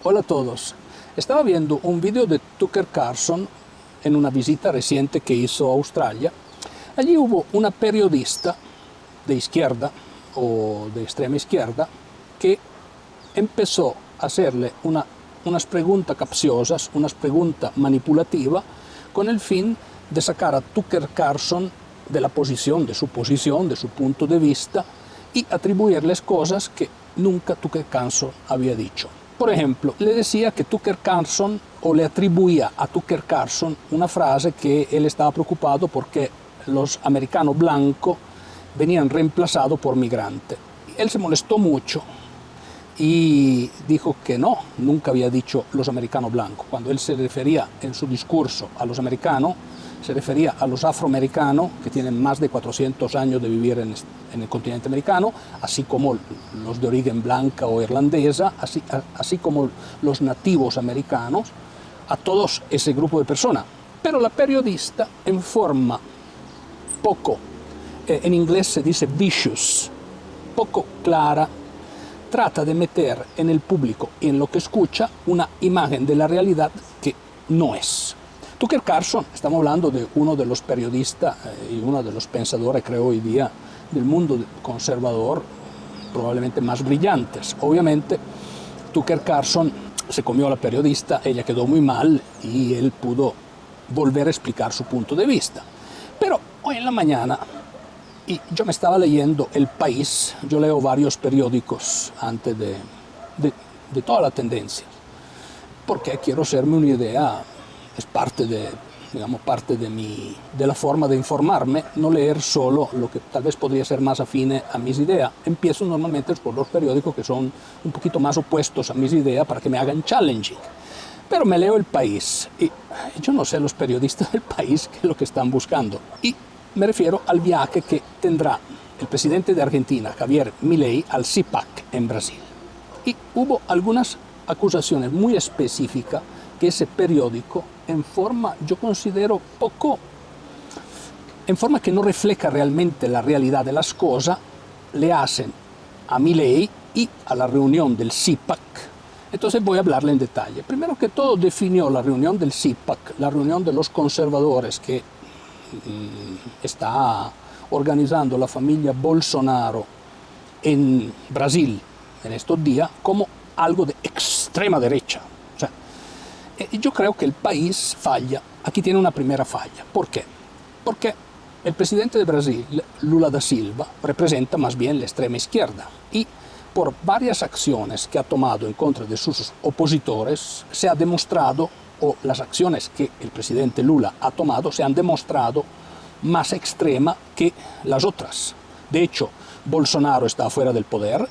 Hola a todos. Estaba viendo un video de Tucker Carlson en una visita reciente que hizo a Australia. Allí hubo una periodista de izquierda o de extrema izquierda que empezó a hacerle unas preguntas capciosas, unas preguntas manipulativas con el fin de sacar a Tucker Carlson de la posición, de su punto de vista y atribuirles cosas que nunca Tucker Carlson había dicho. Por ejemplo, le decía que Tucker Carlson, o le atribuía a Tucker Carlson una frase que él estaba preocupado porque los americanos blancos venían reemplazados por migrantes. Él se molestó mucho y dijo que no, nunca había dicho los americanos blancos. Cuando él se refería en su discurso a los americanos, se refería a los afroamericanos, que tienen más de 400 años de vivir en el continente americano, así como los de origen blanca o irlandesa, así como los nativos americanos, a todos ese grupo de personas. Pero la periodista, en forma poco, en inglés se dice vicious, poco clara, trata de meter en el público y en lo que escucha una imagen de la realidad que no es. Tucker Carlson, estamos hablando de uno de los periodistas y uno de los pensadores, creo hoy día, del mundo conservador, probablemente más brillantes. Obviamente, Tucker Carlson se comió a la periodista, ella quedó muy mal y él pudo volver a explicar su punto de vista. Pero hoy en la mañana, y yo me estaba leyendo El País, yo leo varios periódicos antes de toda la tendencia, porque quiero hacerme una idea. Es parte de la forma de informarme, no leer solo lo que tal vez podría ser más afine a mis ideas. Empiezo normalmente por los periódicos que son un poquito más opuestos a mis ideas para que me hagan challenging. Pero me leo El País y yo no sé los periodistas del País qué es lo que están buscando. Y me refiero al viaje que tendrá el presidente de Argentina, Javier Milei, al CIPAC en Brasil. Y hubo algunas acusaciones muy específicas que ese periódico, en forma, yo considero en forma que no refleja realmente la realidad de las cosas, le hacen a Milei y a la reunión del CIPAC. Entonces voy a hablarle en detalle. Primero que todo definió la reunión del CIPAC, la reunión de los conservadores que está organizando la familia Bolsonaro en Brasil en estos días, como algo de extrema derecha. Yo creo que El País falla. Aquí tiene una primera falla. ¿Por qué? Porque el presidente de Brasil, Lula da Silva, representa más bien la extrema izquierda y por varias acciones que ha tomado en contra de sus opositores se ha demostrado, o las acciones que el presidente Lula ha tomado se han demostrado más extrema que las otras. De hecho, Bolsonaro está fuera del poder.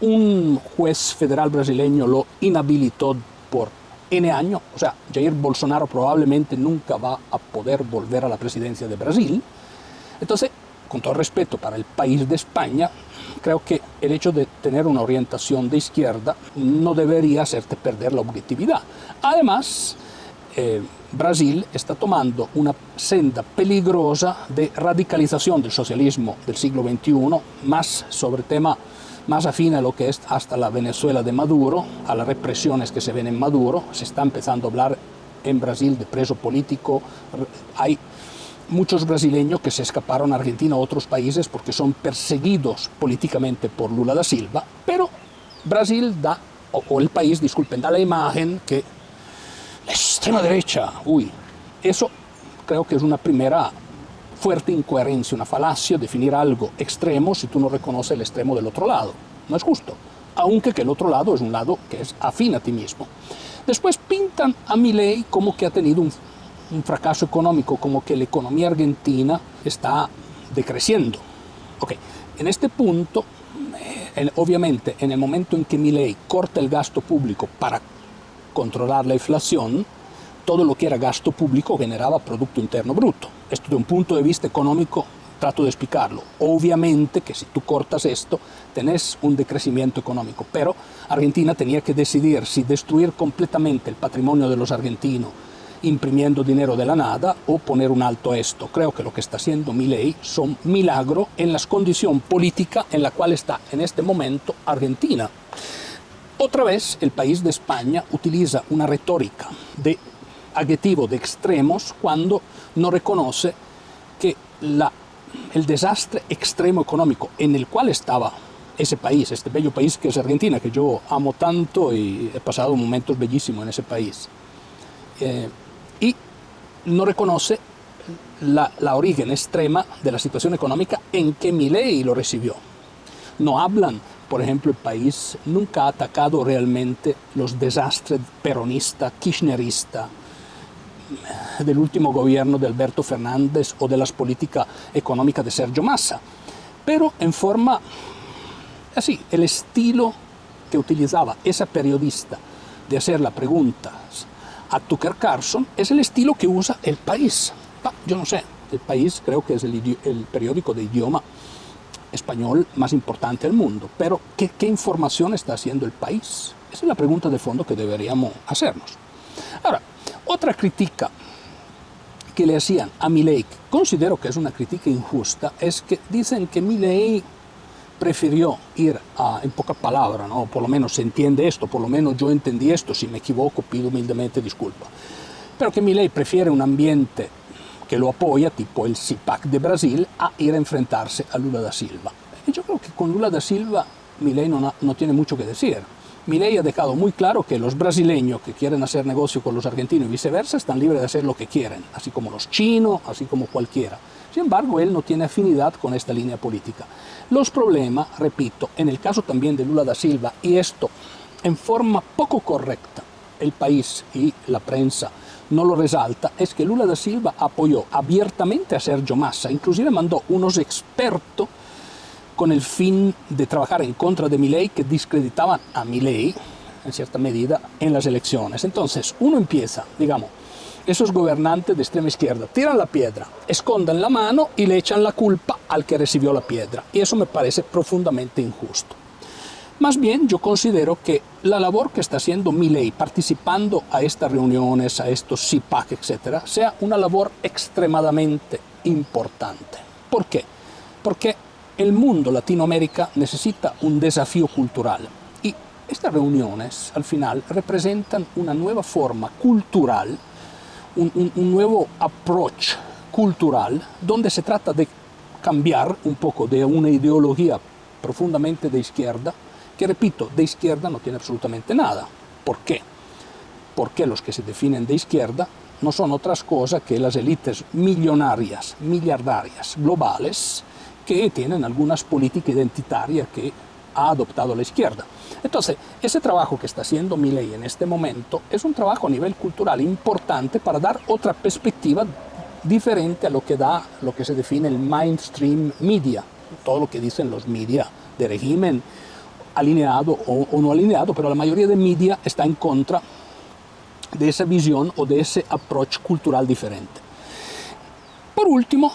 Un juez federal brasileño lo inhabilitó por N años, o sea, Jair Bolsonaro probablemente nunca va a poder volver a la presidencia de Brasil. Entonces, con todo respeto para el país de España, creo que el hecho de tener una orientación de izquierda no debería hacerte perder la objetividad. Además, Brasil está tomando una senda peligrosa de radicalización del socialismo del siglo XXI, más sobre tema más afín a lo que es hasta la Venezuela de Maduro, a las represiones que se ven en Maduro. Se está empezando a hablar en Brasil de preso político. Hay muchos brasileños que se escaparon a Argentina o a otros países porque son perseguidos políticamente por Lula da Silva, pero Brasil da, o el país, disculpen, da la imagen que la extrema derecha, eso creo que es una primera fuerte incoherencia, una falacia, definir algo extremo si tú no reconoces el extremo del otro lado. No es justo, aunque que el otro lado es un lado que es afín a ti mismo. Después pintan a Milei como que ha tenido un fracaso económico, como que la economía argentina está decreciendo. En este punto, obviamente, en el momento en que Milei corta el gasto público para controlar la inflación, todo lo que era gasto público generaba Producto Interno Bruto. Esto de un punto de vista económico trato de explicarlo. Obviamente que si tú cortas esto, tenés un decrecimiento económico, pero Argentina tenía que decidir si destruir completamente el patrimonio de los argentinos imprimiendo dinero de la nada o poner un alto a esto. Creo que lo que está haciendo Milei son milagro en la condición política en la cual está en este momento Argentina. Otra vez el país de España utiliza una retórica de adjetivo de extremos cuando no reconoce que el desastre extremo económico en el cual estaba ese país, este bello país que es Argentina, que yo amo tanto y he pasado momentos bellísimos en ese país, y no reconoce la origen extrema de la situación económica en que Milei lo recibió. No hablan, por ejemplo, el país nunca ha atacado realmente los desastres peronista, kirchnerista, del último gobierno de Alberto Fernández o de las políticas económicas de Sergio Massa, pero en forma así, el estilo que utilizaba esa periodista de hacer las preguntas a Tucker Carlson es el estilo que usa El País. Yo no sé, El País creo que es el periódico de idioma español más importante del mundo, pero ¿qué información está haciendo El País? Esa es la pregunta de fondo que deberíamos hacernos. Ahora, otra crítica que le hacían a Milei, que considero que es una crítica injusta, es que dicen que Milei prefirió ir en pocas palabras, ¿no? Por lo menos se entiende esto, por lo menos yo entendí esto, si me equivoco pido humildemente disculpa, pero que Milei prefiere un ambiente que lo apoya, tipo el CIPAC de Brasil, a ir a enfrentarse a Lula da Silva. Y yo creo que con Lula da Silva Milei no tiene mucho que decir. Milei ha dejado muy claro que los brasileños que quieren hacer negocio con los argentinos y viceversa están libres de hacer lo que quieren, así como los chinos, así como cualquiera. Sin embargo, él no tiene afinidad con esta línea política. Los problemas, repito, en el caso también de Lula da Silva, y esto en forma poco correcta, el país y la prensa no lo resalta, es que Lula da Silva apoyó abiertamente a Sergio Massa, inclusive mandó unos expertos con el fin de trabajar en contra de Milei, que discreditaban a Milei, en cierta medida, en las elecciones. Entonces, uno empieza, digamos, esos gobernantes de extrema izquierda tiran la piedra, esconden la mano y le echan la culpa al que recibió la piedra. Y eso me parece profundamente injusto. Más bien, yo considero que la labor que está haciendo Milei participando a estas reuniones, a estos CIPAC, etc., sea una labor extremadamente importante. ¿Por qué? Porque el mundo Latinoamérica necesita un desafío cultural y estas reuniones al final representan una nueva forma cultural, un nuevo approach cultural donde se trata de cambiar un poco de una ideología profundamente de izquierda, que repito, de izquierda no tiene absolutamente nada. ¿Por qué? Porque los que se definen de izquierda no son otras cosas que las élites millonarias, miliardarias, globales, que tienen algunas políticas identitarias que ha adoptado la izquierda. Entonces, ese trabajo que está haciendo Milei en este momento es un trabajo a nivel cultural importante para dar otra perspectiva diferente a lo que se define el mainstream media, todo lo que dicen los media de régimen, alineado o no alineado, pero la mayoría de media está en contra de esa visión o de ese approach cultural diferente. Por último,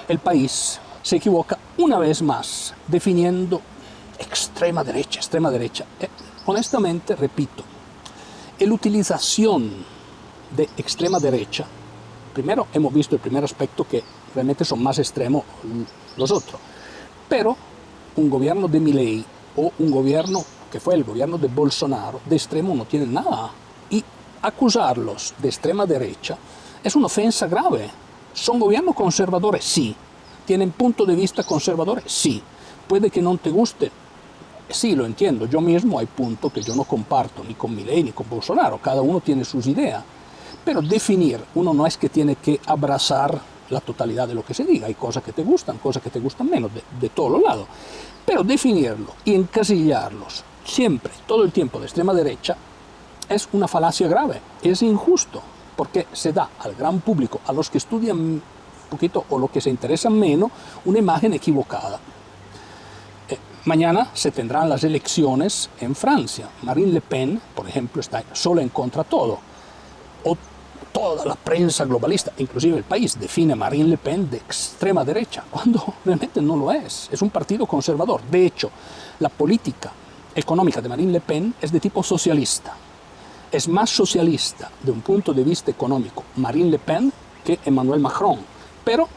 El País se equivoca una vez más definiendo extrema derecha, extrema derecha. Honestamente, repito, la utilización de extrema derecha, primero hemos visto el primer aspecto que realmente son más extremos los otros, pero un gobierno de Milei o un gobierno que fue el gobierno de Bolsonaro, de extremo no tiene nada. Y acusarlos de extrema derecha es una ofensa grave. ¿Son gobiernos conservadores? Sí. ¿Tienen punto de vista conservadores? Sí. Puede que no te guste. Sí, lo entiendo. Yo mismo hay puntos que yo no comparto, ni con Milei ni con Bolsonaro. Cada uno tiene sus ideas. Pero definir, uno no es que tiene que abrazar la totalidad de lo que se diga. Hay cosas que te gustan menos, de todos los lados. Pero definirlo y encasillarlos siempre, todo el tiempo de extrema derecha, es una falacia grave, es injusto, porque se da al gran público, a los que estudian un poquito o los que se interesan menos, una imagen equivocada. Mañana se tendrán las elecciones en Francia. Marine Le Pen, por ejemplo, está sola en contra de todo. O toda la prensa globalista, inclusive El País, define a Marine Le Pen de extrema derecha, cuando realmente no lo es. Es un partido conservador. De hecho, la política económica de Marine Le Pen es de tipo socialista. Es más socialista de un punto de vista económico Marine Le Pen que Emmanuel Macron, pero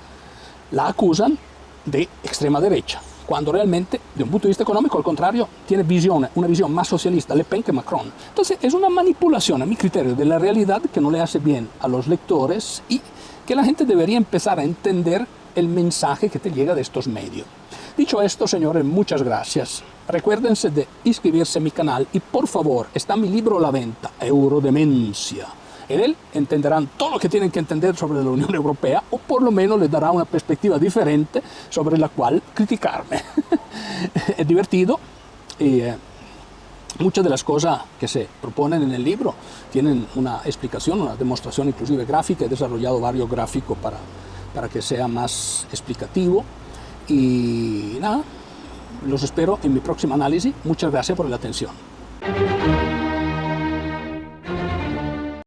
la acusan de extrema derecha. cuando realmente, de un punto de vista económico, al contrario, tiene una visión más socialista Le Pen que Macron. Entonces es una manipulación, a mi criterio, de la realidad que no le hace bien a los lectores y que la gente debería empezar a entender el mensaje que te llega de estos medios. Dicho esto, señores, muchas gracias. Recuérdense de inscribirse a mi canal y, por favor, está mi libro a la venta, Eurodemencia. En él entenderán todo lo que tienen que entender sobre la Unión Europea, o por lo menos les dará una perspectiva diferente sobre la cual criticarme. Es divertido y muchas de las cosas que se proponen en el libro tienen una explicación, una demostración inclusive gráfica. He desarrollado varios gráficos para que sea más explicativo. Y nada, los espero en mi próximo análisis. Muchas gracias por la atención.